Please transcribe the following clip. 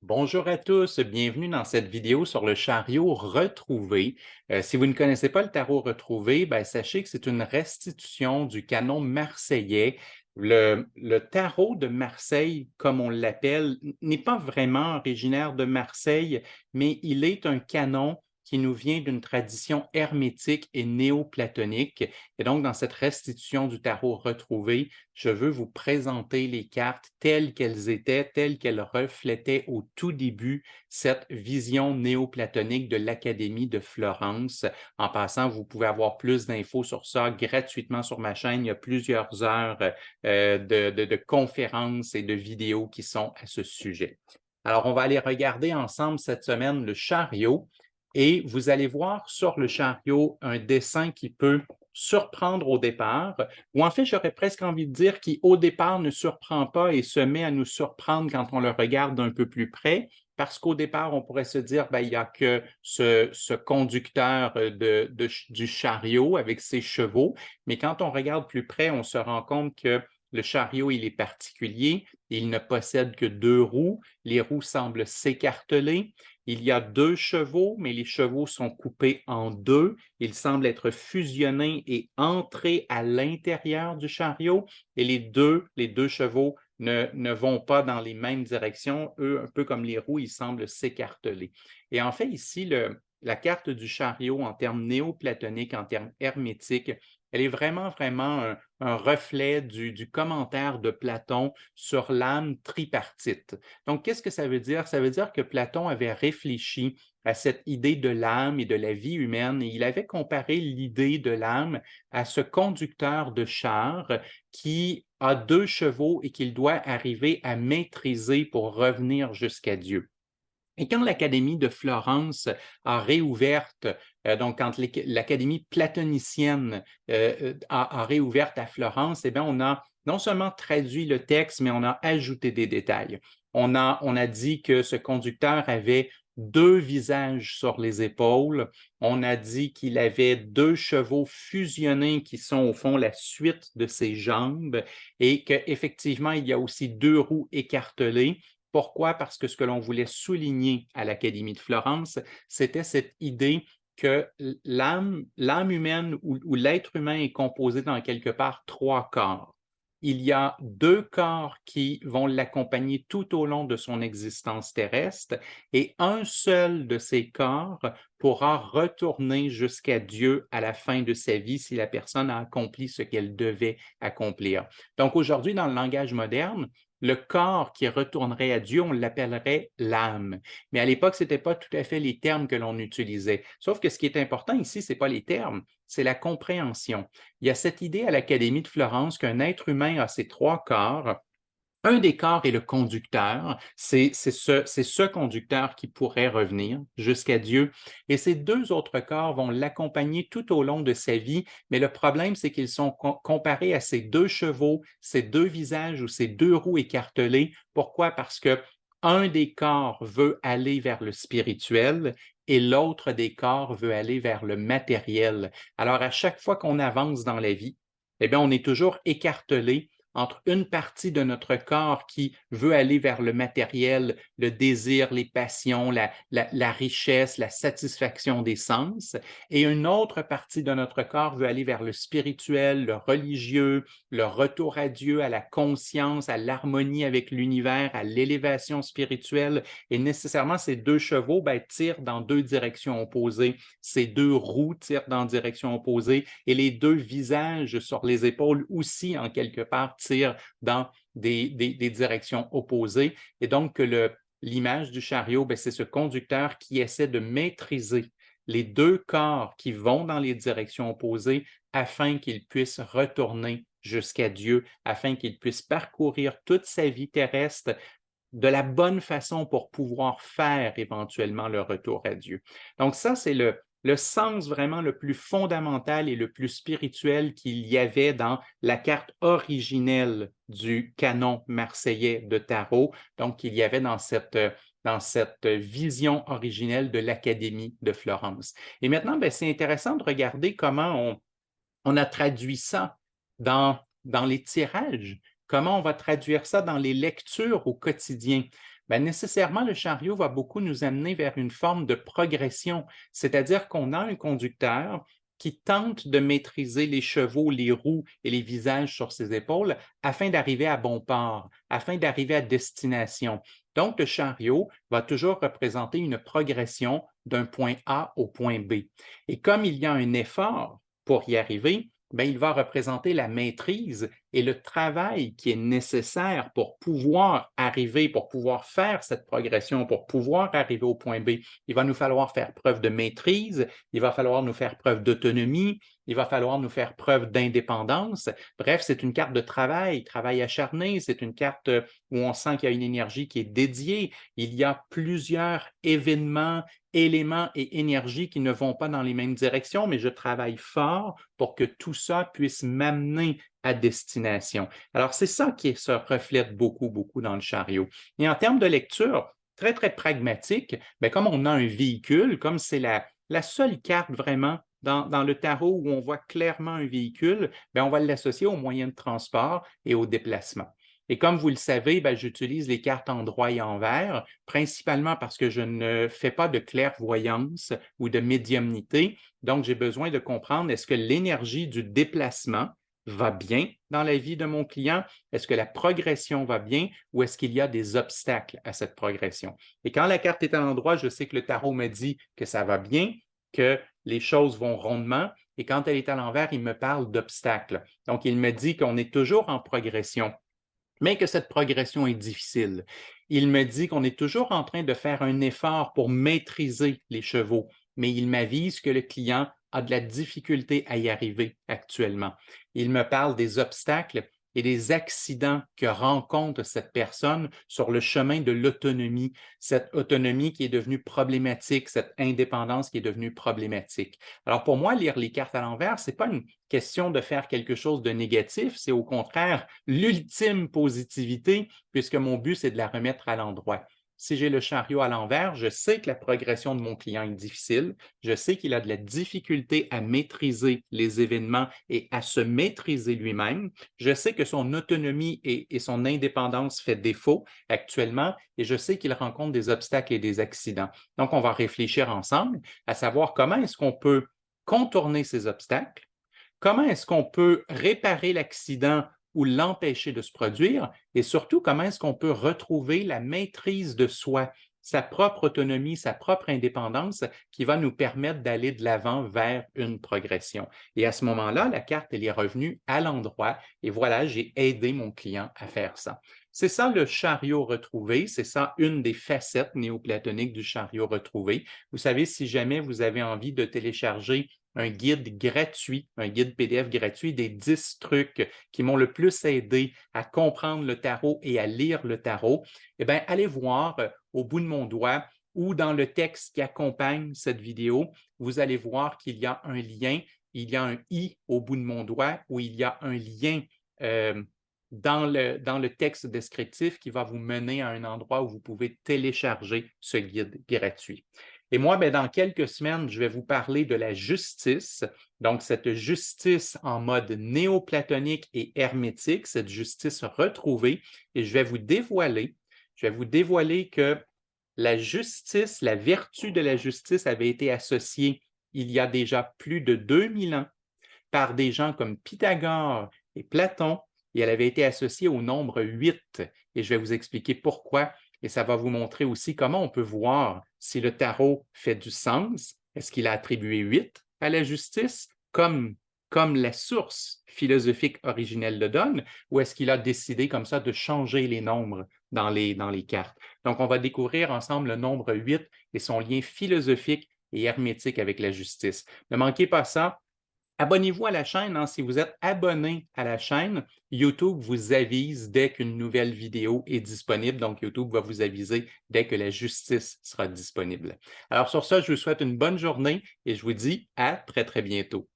Bonjour à tous, bienvenue dans cette vidéo sur le chariot retrouvé. Si vous ne connaissez pas le tarot retrouvé, sachez que c'est une restitution du canon marseillais. Le tarot de Marseille, comme on l'appelle, n'est pas vraiment originaire de Marseille, mais il est un canon qui nous vient d'une tradition hermétique et néoplatonique. Et donc, dans cette restitution du tarot retrouvé, je veux vous présenter les cartes telles qu'elles étaient, telles qu'elles reflétaient au tout début cette vision néoplatonique de l'Académie de Florence. En passant, vous pouvez avoir plus d'infos sur ça gratuitement sur ma chaîne. Il y a plusieurs heures de conférences et de vidéos qui sont à ce sujet. Alors, on va aller regarder ensemble cette semaine le chariot et vous allez voir sur le chariot un dessin qui peut surprendre au départ, ou en fait, j'aurais presque envie de dire qui, au départ, ne surprend pas et se met à nous surprendre quand on le regarde d'un peu plus près, parce qu'au départ, on pourrait se dire, il n'y a que ce conducteur du chariot avec ses chevaux, mais quand on regarde plus près, on se rend compte que le chariot, il est particulier, il ne possède que deux roues, les roues semblent s'écarteler, il y a deux chevaux, mais les chevaux sont coupés en deux. Ils semblent être fusionnés et entrés à l'intérieur du chariot. Et les deux chevaux ne vont pas dans les mêmes directions. Eux, un peu comme les roues, ils semblent s'écarteler. Et en fait, ici, la carte du chariot en termes néoplatoniques, en termes hermétiques, elle est vraiment un reflet du commentaire de Platon sur l'âme tripartite. Donc, qu'est-ce que ça veut dire? Ça veut dire que Platon avait réfléchi à cette idée de l'âme et de la vie humaine et il avait comparé l'idée de l'âme à ce conducteur de char qui a deux chevaux et qu'il doit arriver à maîtriser pour revenir jusqu'à Dieu. Et quand l'Académie de Florence a réouverte, donc quand l'Académie platonicienne a réouverte à Florence, eh bien, on a non seulement traduit le texte, mais on a ajouté des détails. On a dit que ce conducteur avait deux visages sur les épaules. On a dit qu'il avait deux chevaux fusionnés qui sont au fond la suite de ses jambes et qu'effectivement, il y a aussi deux roues écartelées. Pourquoi? Parce que ce que l'on voulait souligner à l'Académie de Florence, c'était cette idée que l'âme humaine ou l'être humain est composé dans quelque part trois corps. Il y a deux corps qui vont l'accompagner tout au long de son existence terrestre et un seul de ces corps pourra retourner jusqu'à Dieu à la fin de sa vie si la personne a accompli ce qu'elle devait accomplir. Donc aujourd'hui, dans le langage moderne, le corps qui retournerait à Dieu, on l'appellerait l'âme. Mais à l'époque, ce n'était pas tout à fait les termes que l'on utilisait. Sauf que ce qui est important ici, ce n'est pas les termes, c'est la compréhension. Il y a cette idée à l'Académie de Florence qu'un être humain a ces trois corps. Un des corps est le conducteur, c'est ce conducteur qui pourrait revenir jusqu'à Dieu. Et ces deux autres corps vont l'accompagner tout au long de sa vie, mais le problème, c'est qu'ils sont comparés à ces deux chevaux, ces deux visages ou ces deux roues écartelées. Pourquoi? Parce que un des corps veut aller vers le spirituel et l'autre des corps veut aller vers le matériel. Alors, à chaque fois qu'on avance dans la vie, eh bien, on est toujours écartelé entre une partie de notre corps qui veut aller vers le matériel, le désir, les passions, la richesse, la satisfaction des sens, et une autre partie de notre corps veut aller vers le spirituel, le religieux, le retour à Dieu, à la conscience, à l'harmonie avec l'univers, à l'élévation spirituelle. Et nécessairement, ces deux chevaux tirent dans deux directions opposées. Ces deux roues tirent dans direction opposée et les deux visages sur les épaules aussi, en quelque part, tirent dans des directions opposées. Et donc, l'image du chariot, c'est ce conducteur qui essaie de maîtriser les deux corps qui vont dans les directions opposées afin qu'il puisse retourner jusqu'à Dieu, afin qu'il puisse parcourir toute sa vie terrestre de la bonne façon pour pouvoir faire éventuellement le retour à Dieu. Donc ça, c'est le sens vraiment le plus fondamental et le plus spirituel qu'il y avait dans la carte originelle du canon marseillais de tarot. Donc, il y avait dans cette vision originelle de l'Académie de Florence. Et maintenant, c'est intéressant de regarder comment on a traduit ça dans les tirages. Comment on va traduire ça dans les lectures au quotidien? Bien, nécessairement, le chariot va beaucoup nous amener vers une forme de progression, c'est-à-dire qu'on a un conducteur qui tente de maîtriser les chevaux, les roues et les visages sur ses épaules afin d'arriver à bon port, afin d'arriver à destination. Donc, le chariot va toujours représenter une progression d'un point A au point B. Et comme il y a un effort pour y arriver, bien, il va représenter la maîtrise et le travail qui est nécessaire pour pouvoir arriver, pour pouvoir faire cette progression, pour pouvoir arriver au point B. Il va nous falloir faire preuve de maîtrise, il va falloir nous faire preuve d'autonomie, il va falloir nous faire preuve d'indépendance. Bref, c'est une carte de travail, travail acharné, c'est une carte où on sent qu'il y a une énergie qui est dédiée. Il y a plusieurs événements, éléments et énergies qui ne vont pas dans les mêmes directions, mais je travaille fort pour que tout ça puisse m'amener à destination. Alors, c'est ça qui se reflète beaucoup, beaucoup dans le chariot. Et en termes de lecture, très, très pragmatique, bien, comme on a un véhicule, comme c'est la seule carte vraiment dans le tarot où on voit clairement un véhicule, bien, on va l'associer aux moyens de transport et au déplacement. Et comme vous le savez, bien, j'utilise les cartes en droit et en vert, principalement parce que je ne fais pas de clairvoyance ou de médiumnité. Donc, j'ai besoin de comprendre est-ce que l'énergie du déplacement va bien dans la vie de mon client? Est-ce que la progression va bien ou est-ce qu'il y a des obstacles à cette progression? Et quand la carte est à l'endroit, je sais que le tarot me dit que ça va bien, que les choses vont rondement. Et quand elle est à l'envers, il me parle d'obstacles. Donc, il me dit qu'on est toujours en progression, mais que cette progression est difficile. Il me dit qu'on est toujours en train de faire un effort pour maîtriser les chevaux, mais il m'avise que le client a de la difficulté à y arriver actuellement. Il me parle des obstacles et des accidents que rencontre cette personne sur le chemin de l'autonomie, cette autonomie qui est devenue problématique, cette indépendance qui est devenue problématique. Alors pour moi, lire les cartes à l'envers, ce n'est pas une question de faire quelque chose de négatif, c'est au contraire l'ultime positivité, puisque mon but, c'est de la remettre à l'endroit. Si j'ai le chariot à l'envers, je sais que la progression de mon client est difficile, je sais qu'il a de la difficulté à maîtriser les événements et à se maîtriser lui-même, je sais que son autonomie et son indépendance fait défaut actuellement et je sais qu'il rencontre des obstacles et des accidents. Donc, on va réfléchir ensemble à savoir comment est-ce qu'on peut contourner ces obstacles, comment est-ce qu'on peut réparer l'accident ou l'empêcher de se produire? Et surtout, comment est-ce qu'on peut retrouver la maîtrise de soi, sa propre autonomie, sa propre indépendance qui va nous permettre d'aller de l'avant vers une progression? Et à ce moment-là, la carte, elle est revenue à l'endroit et voilà, j'ai aidé mon client à faire ça. C'est ça le chariot retrouvé, c'est ça une des facettes néoplatoniques du chariot retrouvé. Vous savez, si jamais vous avez envie de télécharger un guide gratuit, un guide PDF gratuit des 10 trucs qui m'ont le plus aidé à comprendre le tarot et à lire le tarot, eh bien, allez voir au bout de mon doigt ou dans le texte qui accompagne cette vidéo, vous allez voir qu'il y a un lien, il y a un i au bout de mon doigt ou il y a un lien dans le texte descriptif qui va vous mener à un endroit où vous pouvez télécharger ce guide gratuit. Et moi, bien, dans quelques semaines, je vais vous parler de la justice, donc cette justice en mode néoplatonique et hermétique, cette justice retrouvée, et je vais vous dévoiler que la justice, la vertu de la justice avait été associée il y a déjà plus de 2000 ans par des gens comme Pythagore et Platon, et elle avait été associée au nombre 8. Et je vais vous expliquer pourquoi, et ça va vous montrer aussi comment on peut voir si le tarot fait du sens. Est-ce qu'il a attribué 8 à la justice comme la source philosophique originelle le donne, ou est-ce qu'il a décidé comme ça de changer les nombres dans les cartes? Donc, on va découvrir ensemble le nombre 8 et son lien philosophique et hermétique avec la justice. Ne manquez pas ça. Abonnez-vous à la chaîne, hein. Si vous êtes abonné à la chaîne, YouTube vous avise dès qu'une nouvelle vidéo est disponible. Donc, YouTube va vous aviser dès que la justice sera disponible. Alors, sur ça, je vous souhaite une bonne journée et je vous dis à très, très bientôt.